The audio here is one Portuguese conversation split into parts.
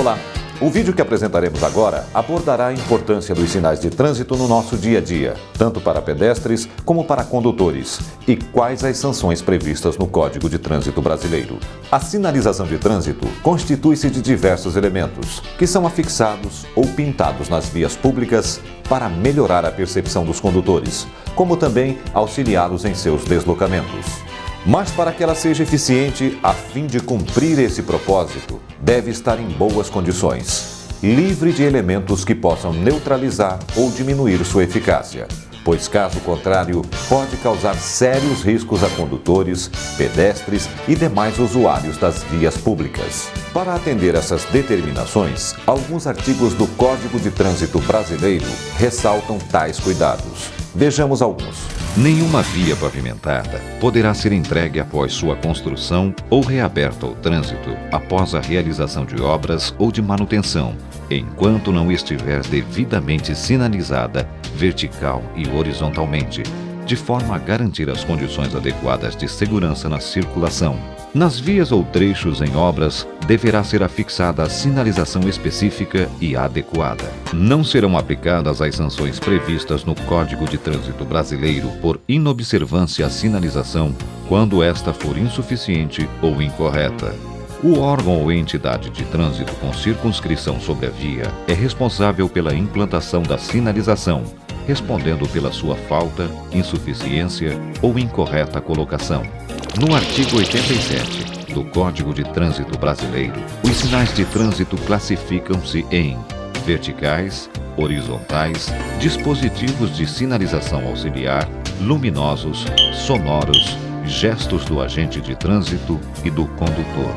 Olá! O vídeo que apresentaremos agora abordará a importância dos sinais de trânsito no nosso dia a dia, tanto para pedestres como para condutores, e quais as sanções previstas no Código de Trânsito Brasileiro. A sinalização de trânsito constitui-se de diversos elementos, que são afixados ou pintados nas vias públicas para melhorar a percepção dos condutores, como também auxiliá-los em seus deslocamentos. Mas para que ela seja eficiente, a fim de cumprir esse propósito, deve estar em boas condições, livre de elementos que possam neutralizar ou diminuir sua eficácia, pois caso contrário, pode causar sérios riscos a condutores, pedestres e demais usuários das vias públicas. Para atender essas determinações, alguns artigos do Código de Trânsito Brasileiro ressaltam tais cuidados. Vejamos alguns. Nenhuma via pavimentada poderá ser entregue após sua construção ou reaberta ao trânsito após a realização de obras ou de manutenção, enquanto não estiver devidamente sinalizada vertical e horizontalmente, de forma a garantir as condições adequadas de segurança na circulação. Nas vias ou trechos em obras, deverá ser afixada a sinalização específica e adequada. Não serão aplicadas as sanções previstas no Código de Trânsito Brasileiro por inobservância à sinalização quando esta for insuficiente ou incorreta. O órgão ou entidade de trânsito com circunscrição sobre a via é responsável pela implantação da sinalização, respondendo pela sua falta, insuficiência ou incorreta colocação. No artigo 87 do Código de Trânsito Brasileiro, os sinais de trânsito classificam-se em verticais, horizontais, dispositivos de sinalização auxiliar, luminosos, sonoros, gestos do agente de trânsito e do condutor.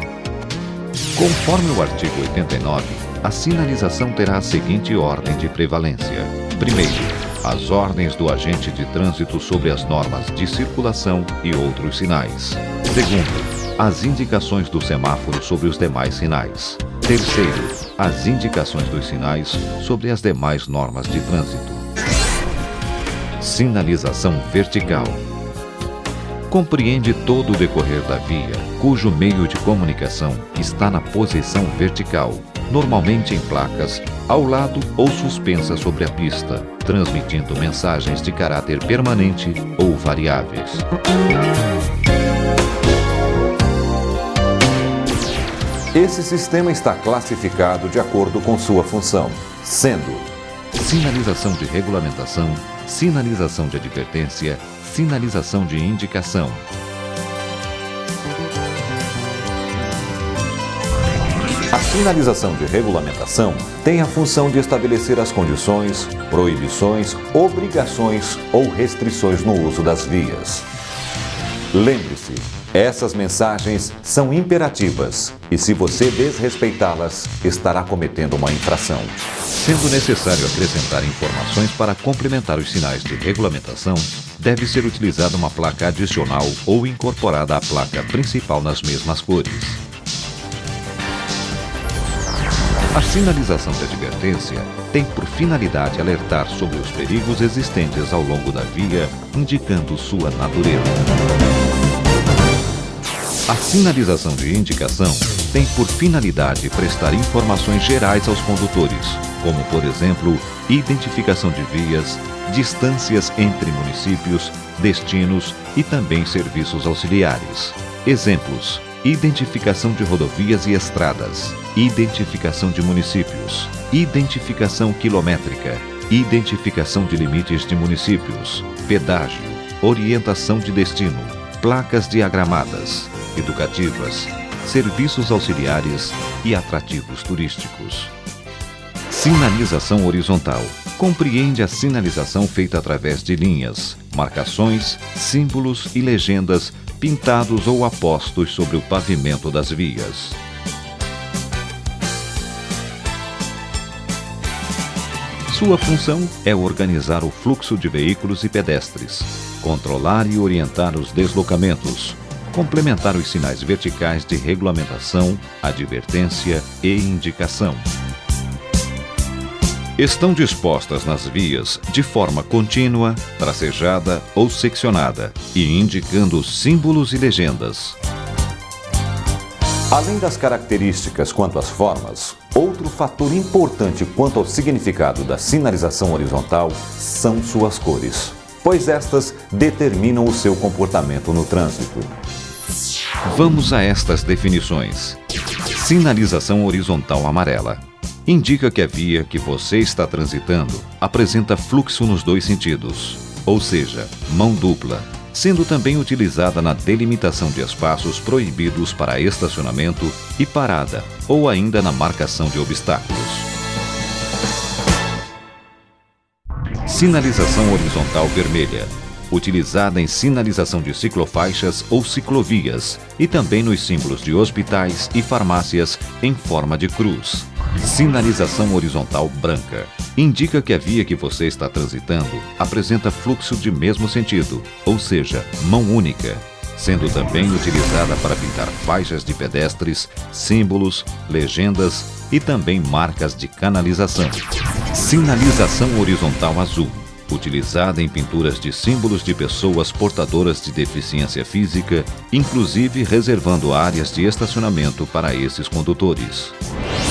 Conforme o artigo 89, a sinalização terá a seguinte ordem de prevalência. Primeiro, as ordens do agente de trânsito sobre as normas de circulação e outros sinais. Segundo, as indicações do semáforo sobre os demais sinais. Terceiro, as indicações dos sinais sobre as demais normas de trânsito. Sinalização vertical. Compreende todo o decorrer da via, cujo meio de comunicação está na posição vertical, normalmente em placas, ao lado ou suspensa sobre a pista, transmitindo mensagens de caráter permanente ou variáveis. Esse sistema está classificado de acordo com sua função, sendo sinalização de regulamentação, sinalização de advertência, sinalização de indicação. A sinalização de regulamentação tem a função de estabelecer as condições, proibições, obrigações ou restrições no uso das vias. Lembre-se, essas mensagens são imperativas e se você desrespeitá-las, estará cometendo uma infração. Sendo necessário acrescentar informações para complementar os sinais de regulamentação, deve ser utilizada uma placa adicional ou incorporada à placa principal nas mesmas cores. A sinalização de advertência tem por finalidade alertar sobre os perigos existentes ao longo da via, indicando sua natureza. A sinalização de indicação tem por finalidade prestar informações gerais aos condutores, como, por exemplo, identificação de vias, distâncias entre municípios, destinos e também serviços auxiliares. Exemplos: identificação de rodovias e estradas, identificação de municípios, identificação quilométrica, identificação de limites de municípios, pedágio, orientação de destino, placas diagramadas, educativas, serviços auxiliares e atrativos turísticos. Sinalização horizontal. Compreende a sinalização feita através de linhas, marcações, símbolos e legendas pintados ou apostos sobre o pavimento das vias. Sua função é organizar o fluxo de veículos e pedestres, controlar e orientar os deslocamentos, complementar os sinais verticais de regulamentação, advertência e indicação. Estão dispostas nas vias de forma contínua, tracejada ou seccionada e indicando símbolos e legendas. Além das características quanto às formas, Outro fator importante quanto ao significado da sinalização horizontal são suas cores, pois estas determinam o seu comportamento no trânsito. Vamos a estas definições. Sinalização horizontal amarela. Indica que a via que você está transitando apresenta fluxo nos dois sentidos, ou seja, mão dupla, sendo também utilizada na delimitação de espaços proibidos para estacionamento e parada, ou ainda na marcação de obstáculos. Sinalização horizontal vermelha. Utilizada em sinalização de ciclofaixas ou ciclovias e também nos símbolos de hospitais e farmácias em forma de cruz. Sinalização horizontal branca. Indica que a via que você está transitando apresenta fluxo de mesmo sentido, ou seja, mão única, sendo também utilizada para pintar faixas de pedestres, símbolos, legendas e também marcas de canalização. Sinalização horizontal azul. Utilizada em pinturas de símbolos de pessoas portadoras de deficiência física, inclusive reservando áreas de estacionamento para esses condutores.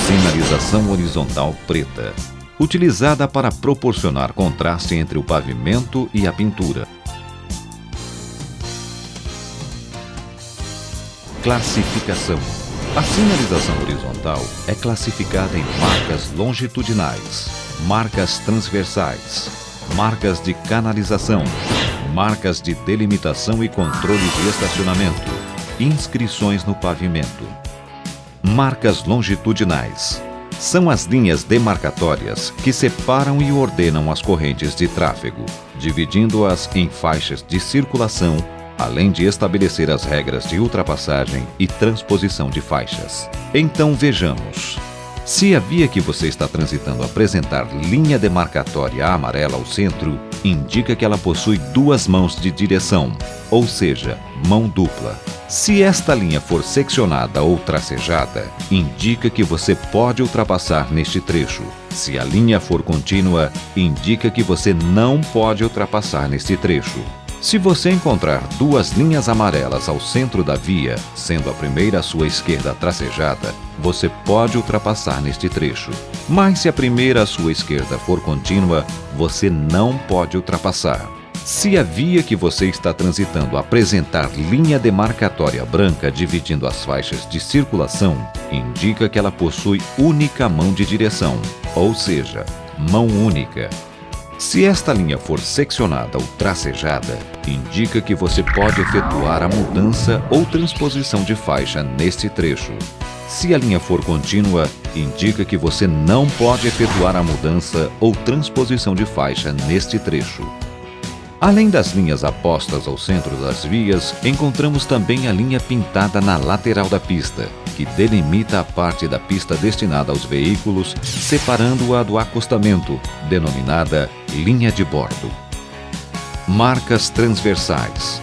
Sinalização horizontal preta. Utilizada para proporcionar contraste entre o pavimento e a pintura. Classificação. A sinalização horizontal é classificada em marcas longitudinais, marcas transversais, marcas de canalização, marcas de delimitação e controle de estacionamento, inscrições no pavimento. Marcas longitudinais. São as linhas demarcatórias que separam e ordenam as correntes de tráfego, dividindo-as em faixas de circulação, além de estabelecer as regras de ultrapassagem e transposição de faixas. Então vejamos. Se a via que você está transitando apresentar linha demarcatória amarela ao centro, indica que ela possui duas mãos de direção, ou seja, mão dupla. Se esta linha for seccionada ou tracejada, indica que você pode ultrapassar neste trecho. Se a linha for contínua, indica que você não pode ultrapassar neste trecho. Se você encontrar duas linhas amarelas ao centro da via, sendo a primeira à sua esquerda tracejada, você pode ultrapassar neste trecho. Mas se a primeira à sua esquerda for contínua, você não pode ultrapassar. Se a via que você está transitando apresentar linha demarcatória branca dividindo as faixas de circulação, indica que ela possui única mão de direção, ou seja, mão única. Se esta linha for seccionada ou tracejada, indica que você pode efetuar a mudança ou transposição de faixa neste trecho. Se a linha for contínua, indica que você não pode efetuar a mudança ou transposição de faixa neste trecho. Além das linhas apostas ao centro das vias, encontramos também a linha pintada na lateral da pista, que delimita a parte da pista destinada aos veículos, separando-a do acostamento, denominada linha de bordo. Marcas transversais.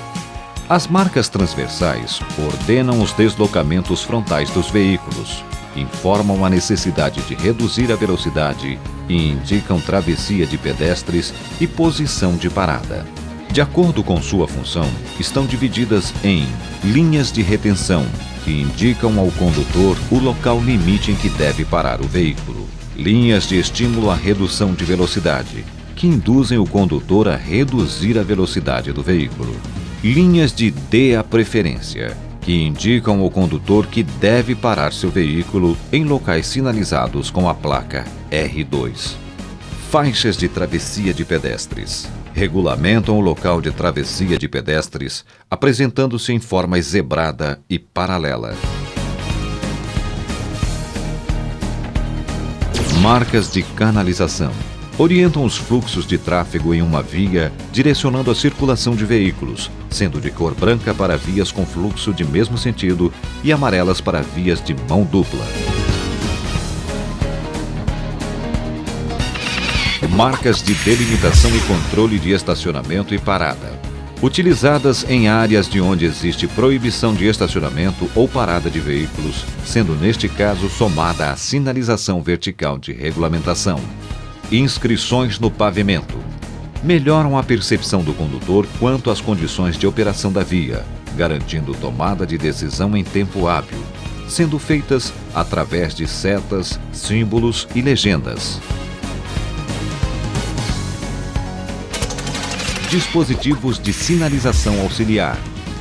As marcas transversais ordenam os deslocamentos frontais dos veículos, informam a necessidade de reduzir a velocidade e indicam travessia de pedestres e posição de parada. De acordo com sua função, estão divididas em linhas de retenção, que indicam ao condutor o local limite em que deve parar o veículo. Linhas de estímulo à redução de velocidade, que induzem o condutor a reduzir a velocidade do veículo. Linhas de dê a preferência, que indicam ao condutor que deve parar seu veículo em locais sinalizados com a placa R2. Faixas de travessia de pedestres. Regulamentam o local de travessia de pedestres, apresentando-se em forma zebrada e paralela. Marcas de canalização. Orientam os fluxos de tráfego em uma via, direcionando a circulação de veículos, sendo de cor branca para vias com fluxo de mesmo sentido e amarelas para vias de mão dupla. Marcas de delimitação e controle de estacionamento e parada. Utilizadas em áreas de onde existe proibição de estacionamento ou parada de veículos, sendo neste caso somada à sinalização vertical de regulamentação. Inscrições no pavimento. Melhoram a percepção do condutor quanto às condições de operação da via, garantindo tomada de decisão em tempo hábil. sendo feitas através de setas, símbolos e legendas. Dispositivos de sinalização auxiliar.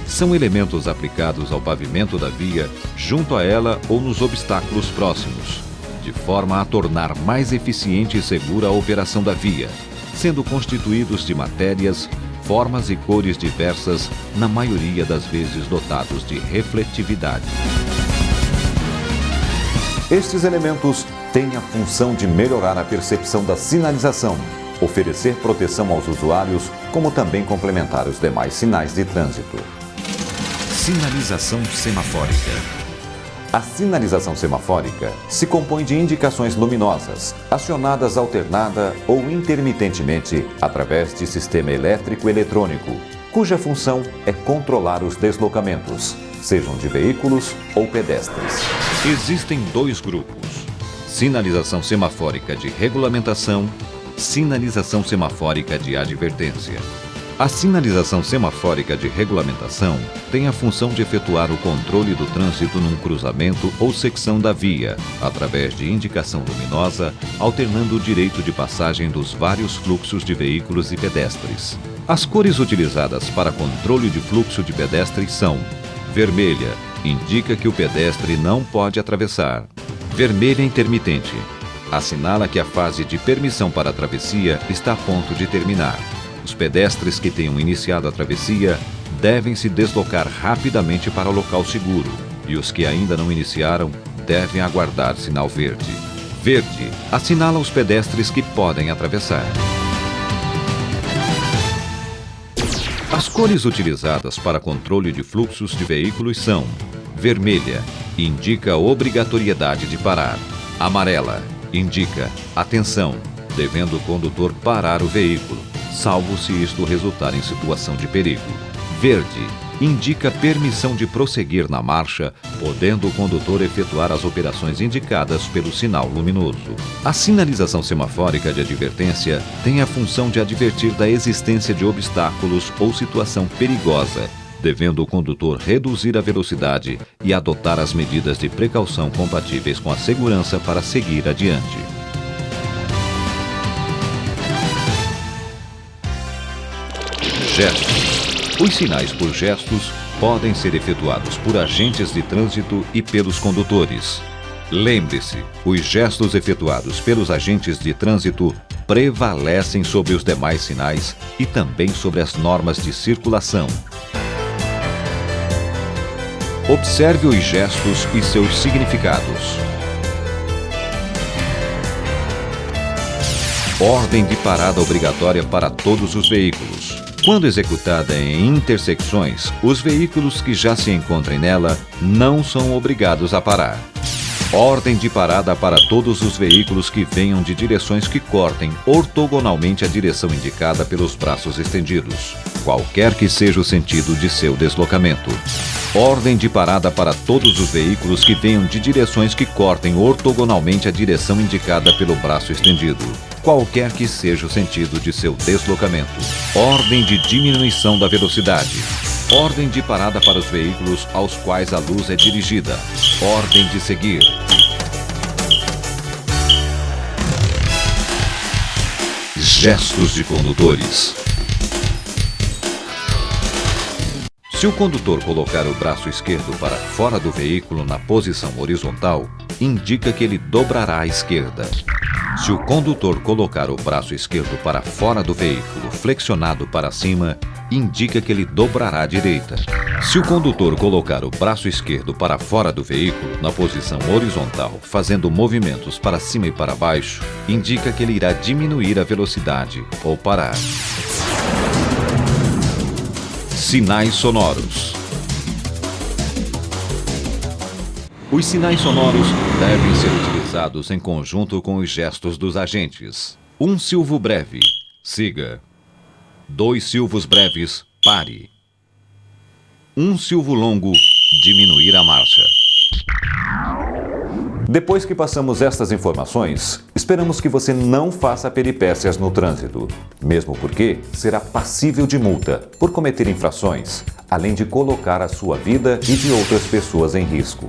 São elementos aplicados ao pavimento da via, junto a ela ou nos obstáculos próximos, de forma a tornar mais eficiente e segura a operação da via, sendo constituídos de matérias, formas e cores diversas, na maioria das vezes dotados de refletividade. Estes elementos têm a função de melhorar a percepção da sinalização, oferecer proteção aos usuários, como também complementar os demais sinais de trânsito. Sinalização semafórica. A sinalização semafórica se compõe de indicações luminosas, acionadas alternada ou intermitentemente através de sistema elétrico-eletrônico, cuja função é controlar os deslocamentos, sejam de veículos ou pedestres. Existem dois grupos: sinalização semafórica de regulamentação, sinalização semafórica de advertência. A sinalização semafórica de regulamentação tem a função de efetuar o controle do trânsito num cruzamento ou secção da via, através de indicação luminosa, alternando o direito de passagem dos vários fluxos de veículos e pedestres. As cores utilizadas para controle de fluxo de pedestres são: vermelha, indica que o pedestre não pode atravessar; vermelha intermitente, assinala que a fase de permissão para a travessia está a ponto de terminar. Os pedestres que tenham iniciado a travessia devem se deslocar rapidamente para o local seguro, e os que ainda não iniciaram devem aguardar sinal verde. Verde assinala os pedestres que podem atravessar. As cores utilizadas para controle de fluxos de veículos são: vermelha, indica a obrigatoriedade de parar; amarela, indica atenção, devendo o condutor parar o veículo, salvo se isto resultar em situação de perigo. Verde, indica permissão de prosseguir na marcha, podendo o condutor efetuar as operações indicadas pelo sinal luminoso. A sinalização semafórica de advertência tem a função de advertir da existência de obstáculos ou situação perigosa, devendo o condutor reduzir a velocidade e adotar as medidas de precaução compatíveis com a segurança para seguir adiante. Gestos. Os sinais por gestos podem ser efetuados por agentes de trânsito e pelos condutores. Lembre-se, os gestos efetuados pelos agentes de trânsito prevalecem sobre os demais sinais e também sobre as normas de circulação. Observe os gestos e seus significados. Ordem de parada obrigatória para todos os veículos. Quando executada em intersecções, os veículos que já se encontrem nela não são obrigados a parar. Ordem de parada para todos os veículos que venham de direções que cortem ortogonalmente a direção indicada pelos braços estendidos, qualquer que seja o sentido de seu deslocamento. Ordem de parada para todos os veículos que venham de direções que cortem ortogonalmente a direção indicada pelo braço estendido, qualquer que seja o sentido de seu deslocamento. Ordem de diminuição da velocidade. Ordem de parada para os veículos aos quais a luz é dirigida. Ordem de seguir. Gestos de condutores. Se o condutor colocar o braço esquerdo para fora do veículo na posição horizontal, indica que ele dobrará à esquerda. Se o condutor colocar o braço esquerdo para fora do veículo flexionado para cima, indica que ele dobrará à direita. Se o condutor colocar o braço esquerdo para fora do veículo na posição horizontal, fazendo movimentos para cima e para baixo, indica que ele irá diminuir a velocidade ou parar. Sinais sonoros. Os sinais sonoros devem ser utilizados em conjunto com os gestos dos agentes. Um silvo breve, siga. 2 silvos breves, pare. 1 silvo longo, diminuir a marcha. Depois que passamos estas informações, esperamos que você não faça peripécias no trânsito, mesmo porque será passível de multa por cometer infrações, além de colocar a sua vida e de outras pessoas em risco.